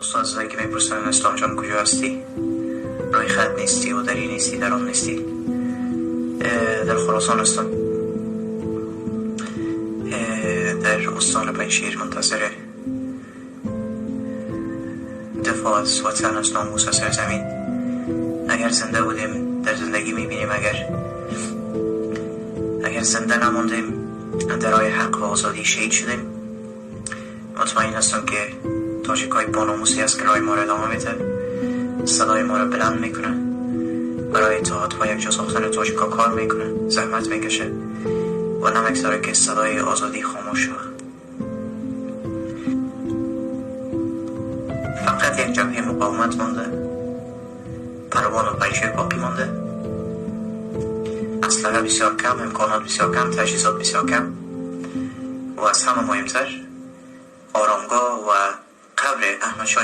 استاد که میپرسن اسلام جان کجا هستی؟ رای خط نیستی و دری نیستی، در آن نیستی. در خراسان هستم، در استان پنجشیر، منتظر دفاع از وطن، از ناموس، از سرزمین. اگر زنده بودیم در زندگی میبینیم، اگر زنده نموندیم در راه حق و آزادی شهید شدیم. مطمئن هستم که تاجیکای باناموسی هست که راه ما را ادامه میده، صدای ما را بلند میکنه، برای اطاعت و یک جا ساختن تاجیکا کار میکنه، زحمت میکشه و نمیگذاره که صدای آزادی خاموش شود. فقط یک جبهه مقاومت مانده، پروان و پنجشیر باقی مانده، اسلحه بسیار کم، امکانات بسیار کم، تجهیزات بسیار کم و از همه مهمتر آرامگاه و قبر احمد شاه